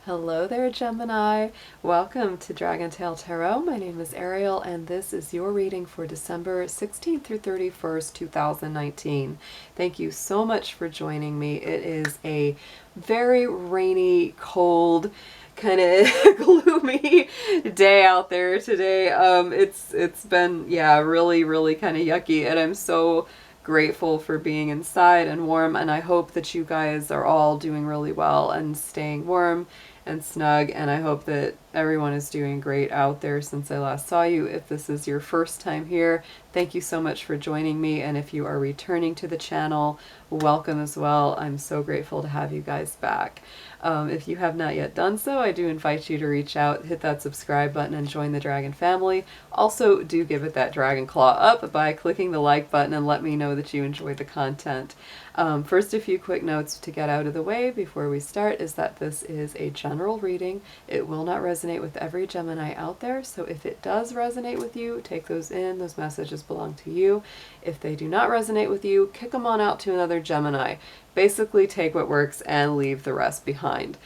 Hello there, Gemini. Welcome to DragonTaleTarot. My name is Ariel, and this is your reading for December 16th through 31st, 2019. Thank you so much for joining me. It is a very rainy, cold, kind of gloomy day out there today. It's been, really kind of yucky, and I'm so grateful for being inside and warm, and I hope that you guys are all doing really well and staying warm and snug, and I hope that everyone is doing great out there since I last saw you. If this is your first time here, thank you so much for joining me, and if you are returning to the channel, welcome as well. I'm so grateful to have you guys back. If you have not yet done so, I do invite you to reach out, hit that subscribe button, and join the Dragon family. Also, do give it that dragon claw up by clicking the like button and let me know that you enjoy the content. First, a few quick notes to get out of the way before we start is that this is a general reading. It will not resonate with every Gemini out there, so if it does resonate with you, take those in. Those messages belong to you. If they do not resonate with you, kick them on out to another Gemini. Basically, take what works and leave the rest behind.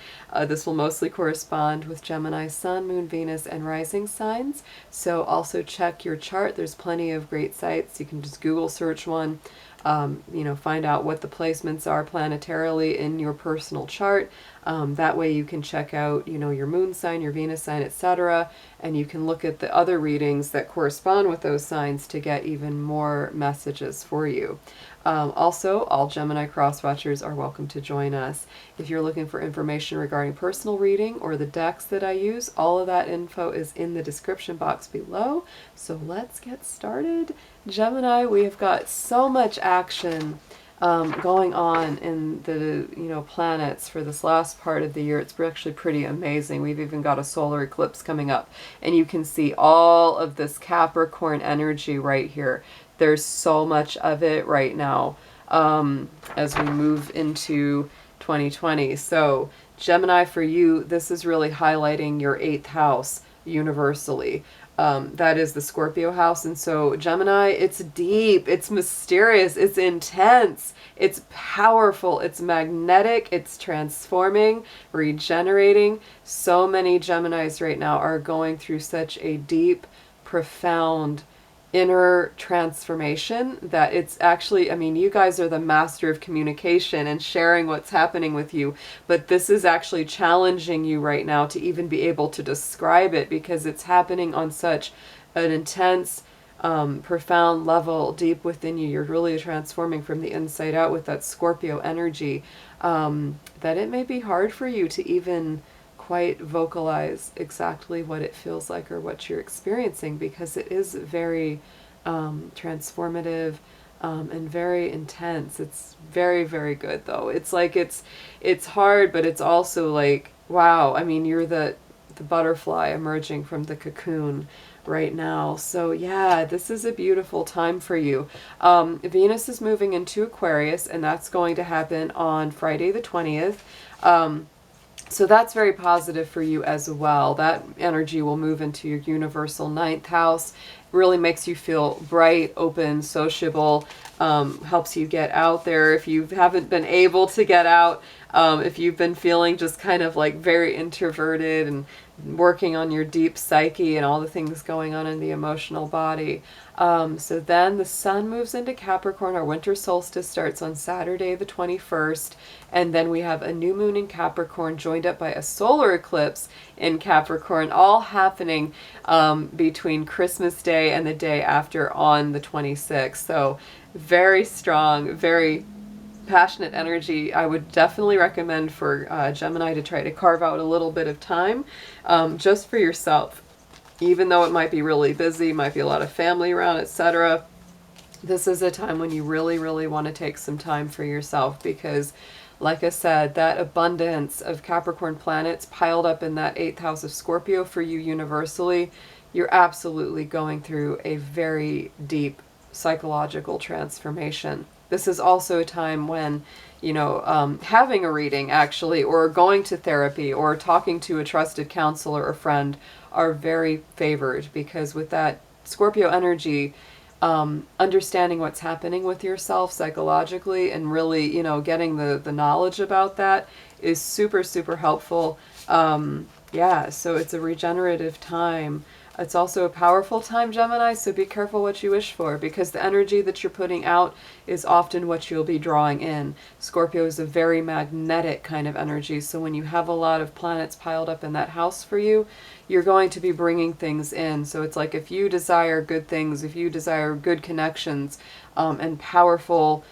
This will mostly correspond with Gemini Sun, Moon, Venus, and Rising signs. So also check your chart. There's plenty of great sites. You can just Google search one. Find out what the placements are planetarily in your personal chart. That way you can check out, your moon sign, your Venus sign, etc. And you can look at the other readings that correspond with those signs to get even more messages for you. Also, all Gemini cross-watchers are welcome to join us. If you're looking for information regarding personal reading or the decks that I use, all of that info is in the description box below. So let's get started. Gemini, we have got so much action going on in the planets for this last part of the year. It's actually pretty amazing. We've even got a solar eclipse coming up, and you can see all of this Capricorn energy right here. There's so much of it right now as we move into 2020. So Gemini, for you, this is really highlighting your 8th house universally. That is the Scorpio house. And so Gemini, it's deep, it's mysterious, it's intense, it's powerful, it's magnetic, it's transforming, regenerating. So many Geminis right now are going through such a deep, profound inner transformation that it's actually, you guys are the master of communication and sharing what's happening with you, but this is actually challenging you right now to even be able to describe it because it's happening on such an intense, profound level deep within you. You're really transforming from the inside out with that Scorpio energy, that it may be hard for you to even quite vocalize exactly what it feels like or what you're experiencing, because it is very transformative and very intense. It's very, very good though. It's like it's hard, but it's also like, wow, you're the butterfly emerging from the cocoon right now. So yeah, this is a beautiful time for you. Venus is moving into Aquarius, and that's going to happen on Friday the 20th. So that's very positive for you as well. That energy will move into your universal 9th house. Really makes you feel bright, open, sociable, helps you get out there if you haven't been able to get out. If you've been feeling just kind of like very introverted and working on your deep psyche and all the things going on in the emotional body. So then the sun moves into Capricorn. Our winter solstice starts on Saturday the 21st. And then we have a new moon in Capricorn joined up by a solar eclipse in Capricorn, all happening between Christmas Day and the day after on the 26th. So very strong, very passionate energy. I would definitely recommend for Gemini to try to carve out a little bit of time just for yourself. Even though it might be really busy, might be a lot of family around, etc. This is a time when you really, really want to take some time for yourself because, like I said, that abundance of Capricorn planets piled up in that 8th house of Scorpio for you universally, you're absolutely going through a very deep psychological transformation. This is also a time when, having a reading actually, or going to therapy, or talking to a trusted counselor or friend are very favored, because with that Scorpio energy, understanding what's happening with yourself psychologically and really, you know, getting the knowledge about that is super, super helpful. Yeah, so it's a regenerative time. It's also a powerful time, Gemini, so be careful what you wish for, because the energy that you're putting out is often what you'll be drawing in. Scorpio is a very magnetic kind of energy, so when you have a lot of planets piled up in that house for you, you're going to be bringing things in. So it's like if you desire good things, if you desire good connections, and powerful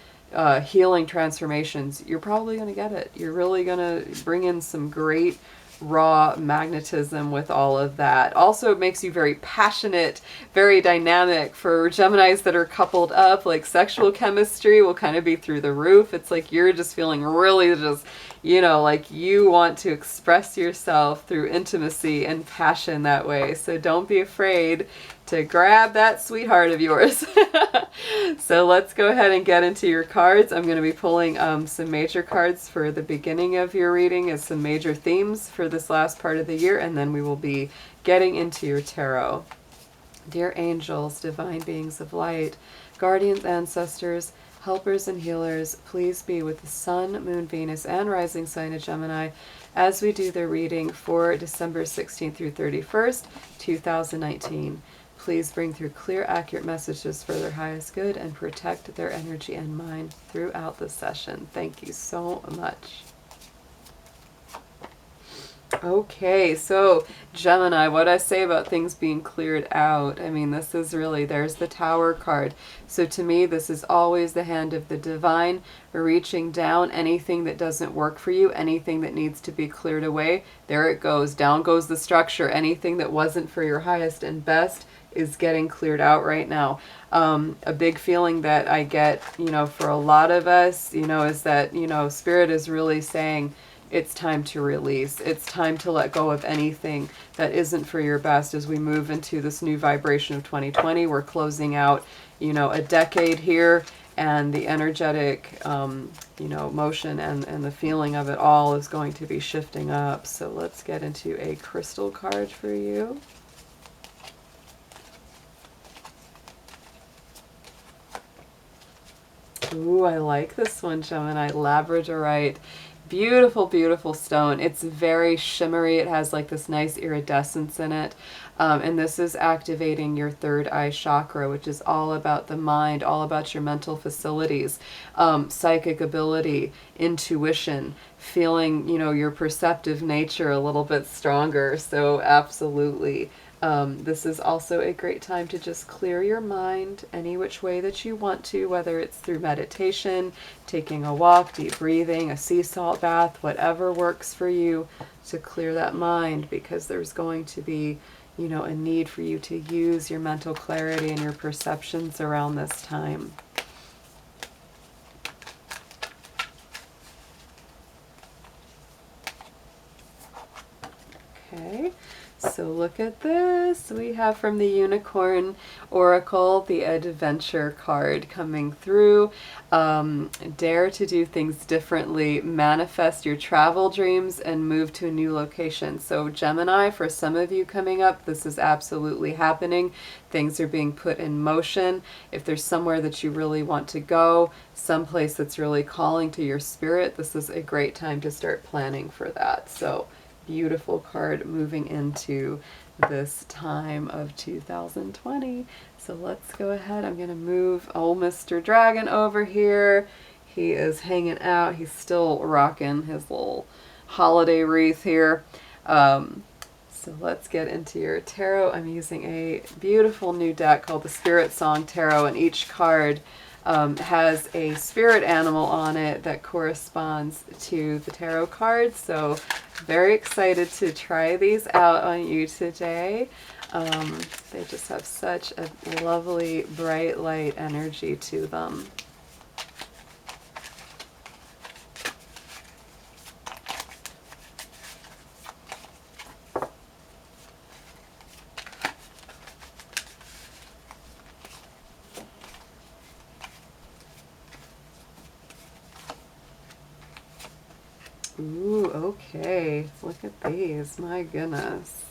healing transformations, you're probably going to get it. You're really going to bring in some great raw magnetism with all of that. Also, it makes you very passionate, very dynamic. For Geminis that are coupled up, like sexual chemistry will kind of be through the roof. It's like you're just feeling really just, you know, like you want to express yourself through intimacy and passion that way. So don't be afraid to grab that sweetheart of yours. So let's go ahead and get into your cards. I'm going to be pulling some major cards for the beginning of your reading as some major themes for this last part of the year, and then we will be getting into your tarot. Dear angels, divine beings of light, guardians, ancestors, helpers, and healers, please be with the Sun, Moon, Venus, and rising sign of Gemini as we do the reading for December 16th through 31st, 2019. Please bring through clear, accurate messages for their highest good and protect their energy and mind throughout the session. Thank you so much. Okay, so Gemini, what I say about things being cleared out, I mean, this is really, there's the Tower card. So to me, this is always the hand of the divine, reaching down anything that doesn't work for you, anything that needs to be cleared away. There it goes, down goes the structure. Anything that wasn't for your highest and best is getting cleared out right now. A big feeling that I get, you know, for a lot of us, you know, is that, you know, Spirit is really saying, it's time to release. It's time to let go of anything that isn't for your best as we move into this new vibration of 2020. We're closing out, you know, a decade here, and the energetic, you know, motion and the feeling of it all is going to be shifting up. So let's get into a crystal card for you. Ooh, I like this one, Gemini. Labradorite. Beautiful, beautiful stone. It's very shimmery. It has like this nice iridescence in it. And this is activating your third eye chakra, which is all about the mind, all about your mental facilities, psychic ability, intuition, feeling, you know, your perceptive nature a little bit stronger. So absolutely. This is also a great time to just clear your mind any which way that you want to, whether it's through meditation, taking a walk, deep breathing, a sea salt bath, whatever works for you to clear that mind, because there's going to be, you know, a need for you to use your mental clarity and your perceptions around this time. Okay. So look at this. We have from the Unicorn Oracle, the Adventure card coming through. Dare to do things differently, manifest your travel dreams, and move to a new location. So Gemini, for some of you coming up, this is absolutely happening. Things are being put in motion. If there's somewhere that you really want to go, someplace that's really calling to your spirit, this is a great time to start planning for that. So beautiful card moving into this time of 2020. So let's go ahead. I'm going to move old Mr. Dragon over here. He is hanging out. He's still rocking his little holiday wreath here. So let's get into your tarot. I'm using a beautiful new deck called the Spirit Song Tarot, and each card has a spirit animal on it that corresponds to the tarot cards. So very excited to try these out on you today. They just have such a lovely bright light energy to them. Ooh, okay. Look at these. My goodness.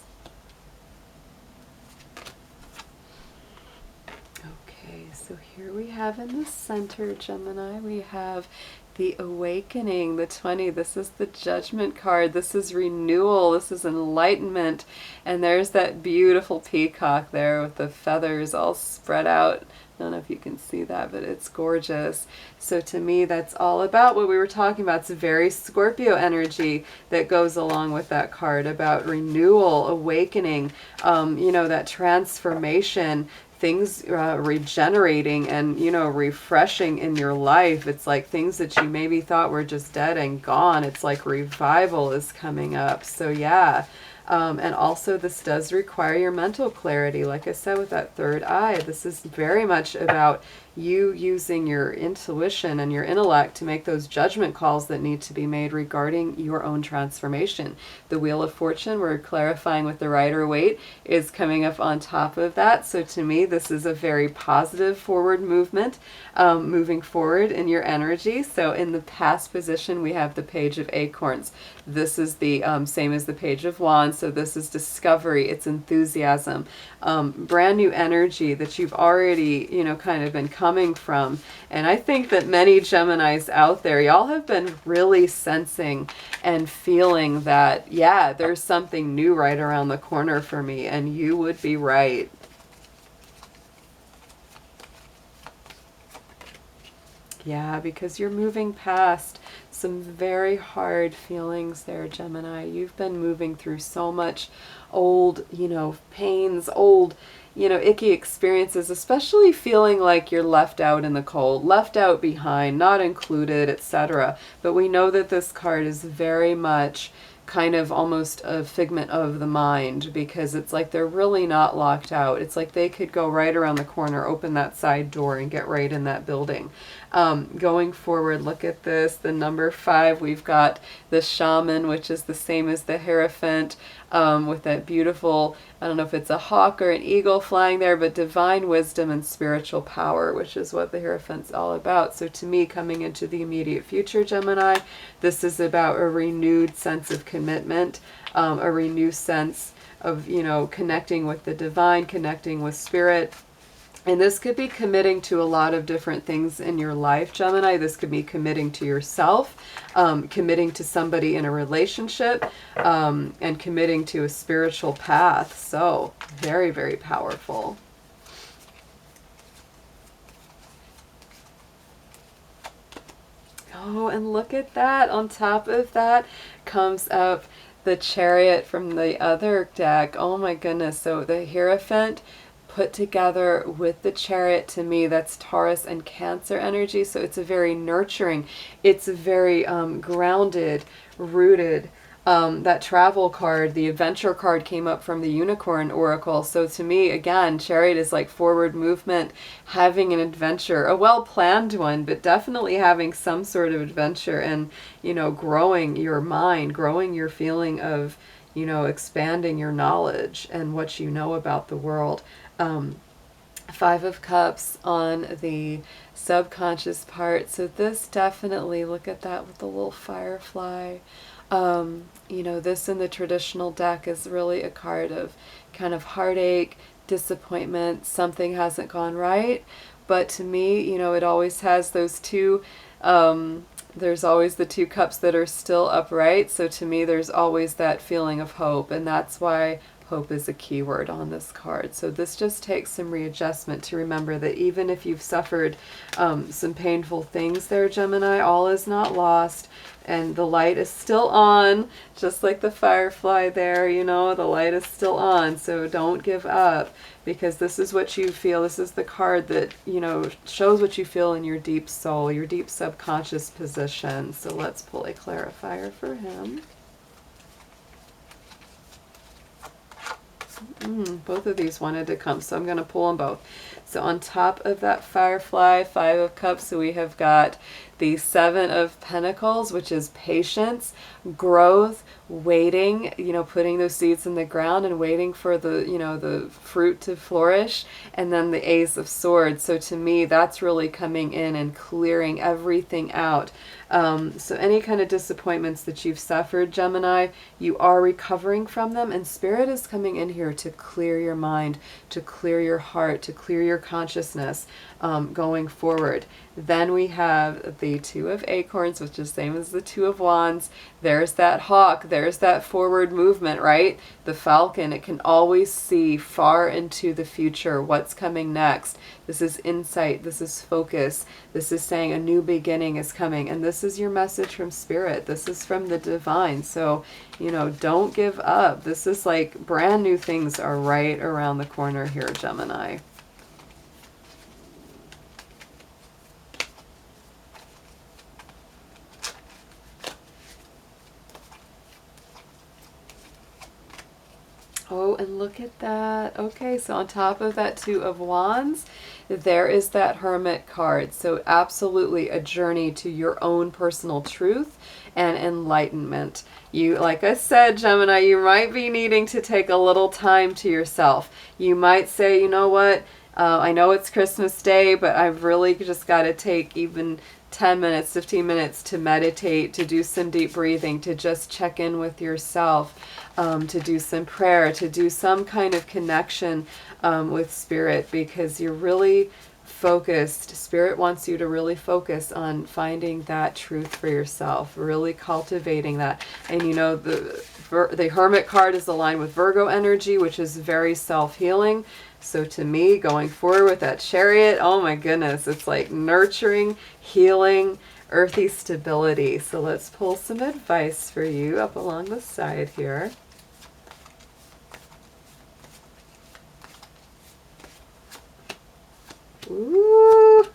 Okay, so here we have in the center, Gemini, we have the Awakening, the 20. This is the Judgment card. This is renewal. This is enlightenment. And there's that beautiful peacock there with the feathers all spread out. I don't know if you can see that, but it's gorgeous. So to me, that's all about what we were talking about. It's a very Scorpio energy that goes along with that card, about renewal, awakening, you know, that transformation, things regenerating and, you know, refreshing in your life. It's like things that you maybe thought were just dead and gone. It's like revival is coming up. So yeah. And also this does require your mental clarity. Like I said, with that third eye, this is very much about you using your intuition and your intellect to make those judgment calls that need to be made regarding your own transformation. The Wheel of Fortune, we're clarifying with the Rider-Waite, is coming up on top of that. So to me, this is a very positive forward movement, moving forward in your energy. So in the past position, we have the Page of Acorns. This is the same as the Page of Wands. So this is discovery, it's enthusiasm, brand new energy that you've already, you know, kind of been coming from. And I think that many Geminis out there, y'all have been really sensing and feeling that, yeah, there's something new right around the corner for me, and you would be right. Yeah, because you're moving past some very hard feelings there, Gemini. You've been moving through so much old, you know, pains, old, you know, icky experiences, especially feeling like you're left out in the cold, left out behind, not included, etc. But we know that this card is very much kind of almost a figment of the mind, because it's like they're really not locked out. It's like they could go right around the corner, open that side door, and get right in that building. Going forward, look at this, the number 5, we've got the Shaman, which is the same as the Hierophant, with that beautiful, I don't know if it's a hawk or an eagle flying there, but divine wisdom and spiritual power, which is what the Hierophant's all about. So to me, coming into the immediate future, Gemini, this is about a renewed sense of commitment, a renewed sense of, you know, connecting with the divine, connecting with spirit. And this could be committing to a lot of different things in your life, Gemini. This could be committing to yourself, committing to somebody in a relationship, and committing to a spiritual path. So very, very powerful. Oh, and look at that. On top of that comes up the Chariot from the other deck. Oh my goodness. So the Hierophant put together with the Chariot, to me, that's Taurus and Cancer energy. So it's a very nurturing, it's a very grounded, rooted. That travel card, the adventure card, came up from the Unicorn Oracle. So to me, again, Chariot is like forward movement, having an adventure, a well-planned one, but definitely having some sort of adventure, and, you know, growing your mind, growing your feeling of, you know, expanding your knowledge and what you know about the world. 5 of Cups on the subconscious part. So this definitely, look at that with the little firefly. You know, this in the traditional deck is really a card of kind of heartache, disappointment, something hasn't gone right. But to me, you know, it always has those two, there's always the 2 cups that are still upright. So to me, there's always that feeling of hope. And that's why hope is a key word on this card. So this just takes some readjustment to remember that even if you've suffered some painful things there, Gemini, all is not lost. And the light is still on, just like the firefly there, you know, the light is still on. So don't give up, because this is what you feel. This is the card that, you know, shows what you feel in your deep soul, your deep subconscious position. So let's pull a clarifier for him. Both of these wanted to come, so I'm going to pull them both. So on top of that firefly, 5 of Cups, so we have got the Seven of Pentacles, which is patience, growth, waiting, you know, putting those seeds in the ground and waiting for the, you know, the fruit to flourish. And then the Ace of Swords. So to me, that's really coming in and clearing everything out. So any kind of disappointments that you've suffered, Gemini, you are recovering from them, and Spirit is coming in here to clear your mind, to clear your heart, to clear your consciousness going forward. Then we have the Two of Acorns, which is the same as the Two of Wands. There's that hawk, there's that forward movement, right? The falcon, it can always see far into the future, what's coming next. This is insight, this is focus, this is saying a new beginning is coming, and this is your message from Spirit. This is from the divine. So, you know, don't give up. This is like brand new things are right around the corner here, Gemini. Oh, and look at that. Okay, so on top of that Two of Wands, there is that Hermit card. So absolutely a journey to your own personal truth and enlightenment. You, like I said, Gemini, you might be needing to take a little time to yourself. You might say, you know what, I know it's Christmas Day, but I've really just got to take even 10 minutes, 15 minutes to meditate, to do some deep breathing, to just check in with yourself, to do some prayer, to do some kind of connection with Spirit, because you're really focused. Spirit wants you to really focus on finding that truth for yourself, really cultivating that. And you know, the Hermit card is aligned with Virgo energy, which is very self-healing. So to me, going forward with that Chariot, oh my goodness, it's like nurturing, healing, earthy stability. So let's pull some advice for you up along the side here. Ooh.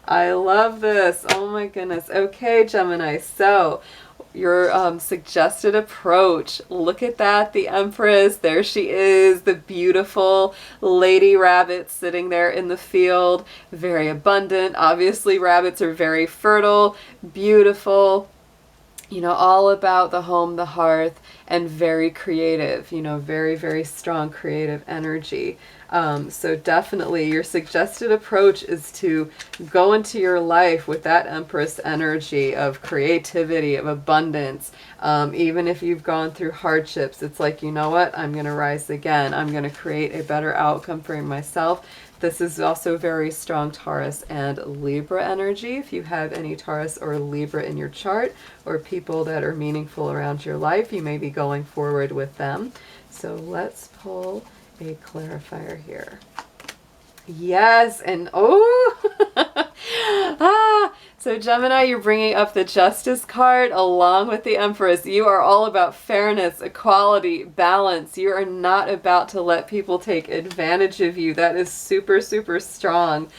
I love this. Oh my goodness. Okay, Gemini. So your suggested approach. Look at that, the Empress. There she is, the beautiful lady rabbit sitting there in the field. Very abundant. Obviously, rabbits are very fertile, beautiful. You know, all about the home, the hearth, and very creative, you know, very, very strong creative energy. So definitely your suggested approach is to go into your life with that Empress energy of creativity, of abundance. Even if you've gone through hardships, it's like, you know what, I'm going to rise again. I'm going to create a better outcome for myself. This is also very strong Taurus and Libra energy. If you have any Taurus or Libra in your chart, or people that are meaningful around your life, you may be going forward with them. So let's pull a clarifier here. Yes, and oh, so Gemini, you're bringing up the Justice card along with the Empress. You are all about fairness, equality, balance. You are not about to let people take advantage of you. That is super, super strong.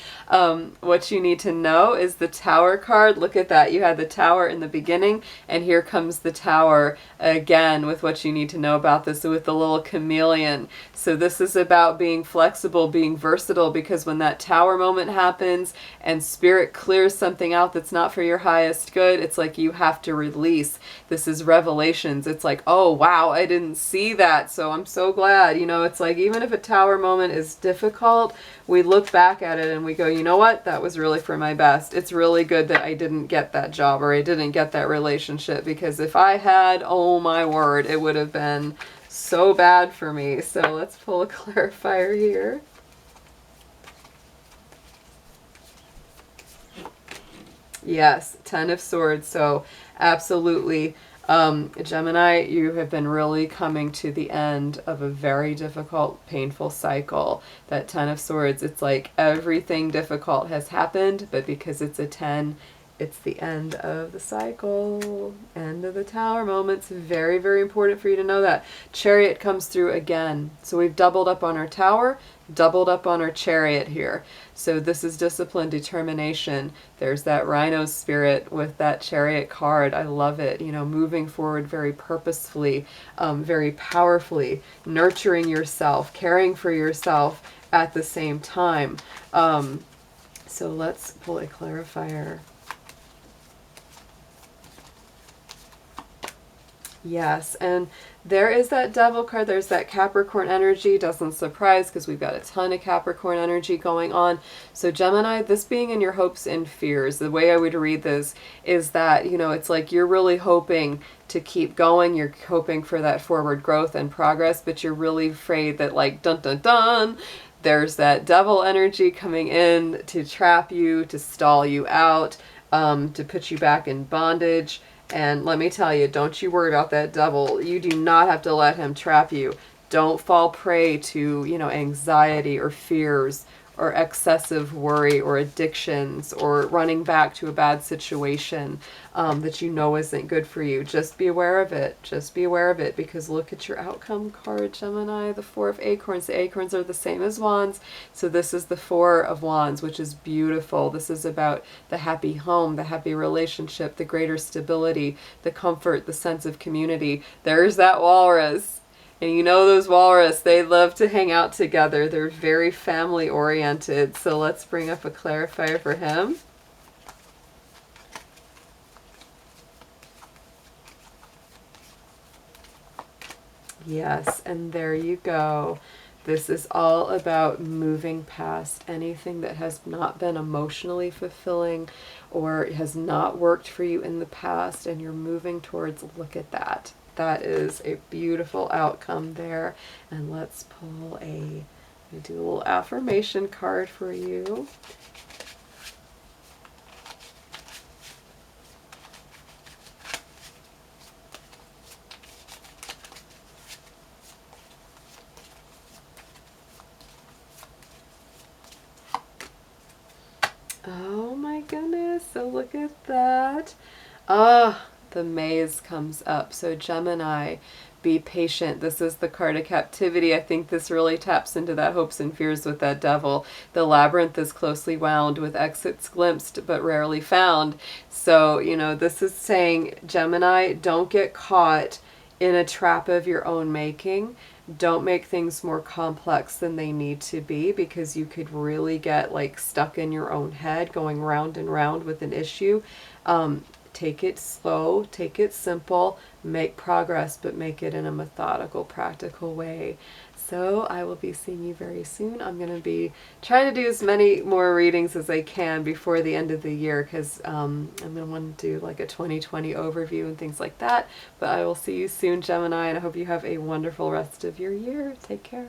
What you need to know is the Tower card. Look at that. You had the Tower in the beginning, and here comes the Tower again with what you need to know about this, with the little chameleon. So this is about being flexible, being versatile, because when that Tower moment happens and Spirit clears something out that's not for your highest good, it's like you have to release. This is revelations. It's like, oh wow, I didn't see that, so I'm so glad. You know, it's like, even if a Tower moment is difficult, we look back at it and we go, you know what, that was really for my best. It's really good that I didn't get that job, or I didn't get that relationship, because if I had, oh my word, it would have been so bad for me. So let's pull a clarifier here. Yes, Ten of Swords. So absolutely, Gemini, you have been really coming to the end of a very difficult, painful cycle. That Ten of Swords, it's like everything difficult has happened, but because it's a 10, it's the end of the cycle, end of the Tower moments. Very, very important for you to know that. Chariot comes through again. So we've doubled up on our Tower, doubled up on our Chariot here. So this is discipline, determination. There's that Rhino spirit with that Chariot card. I love it. You know, moving forward very purposefully, very powerfully, nurturing yourself, caring for yourself at the same time. So let's pull a clarifier. Yes, and there is that Devil card. There's that Capricorn energy. Doesn't surprise because we've got a ton of Capricorn energy going on. So Gemini, this being in your hopes and fears, the way I would read this is that, you know, it's like you're really hoping to keep going. You're hoping for that forward growth and progress, but you're really afraid that, like, dun dun dun, there's that Devil energy coming in to trap you, to stall you out, to put you back in bondage. And let me tell you, don't you worry about that devil. You do not have to let him trap you. Don't fall prey to, you know, anxiety or fears or excessive worry or addictions or running back to a bad situation that you know isn't good for you. Just be aware of it. Just be aware of it, because look at your outcome card, Gemini, the Four of Acorns. The acorns are the same as wands. So this is the Four of Wands, which is beautiful. This is about the happy home, the happy relationship, the greater stability, the comfort, the sense of community. There's that walrus. And you know those walrus, they love to hang out together. They're very family oriented. So let's bring up a clarifier for him. Yes, and there you go. This is all about moving past anything that has not been emotionally fulfilling or has not worked for you in the past, and you're moving towards, look at that. That is a beautiful outcome there. And let's pull do a little affirmation card for you. Oh my goodness, so look at that. Ah, the maze comes up. So Gemini, be patient. This is the card of captivity. I think this really taps into that hopes and fears with that devil. The labyrinth is closely wound with exits glimpsed but rarely found. So, you know, this is saying, Gemini, don't get caught in a trap of your own making. Don't make things more complex than they need to be, because you could really get like stuck in your own head going round and round with an issue. Take it slow, take it simple, make progress, but make it in a methodical, practical way. So I will be seeing you very soon. I'm going to be trying to do as many more readings as I can before the end of the year, because I'm going to want to do like a 2020 overview and things like that. But I will see you soon, Gemini, and I hope you have a wonderful rest of your year. Take care.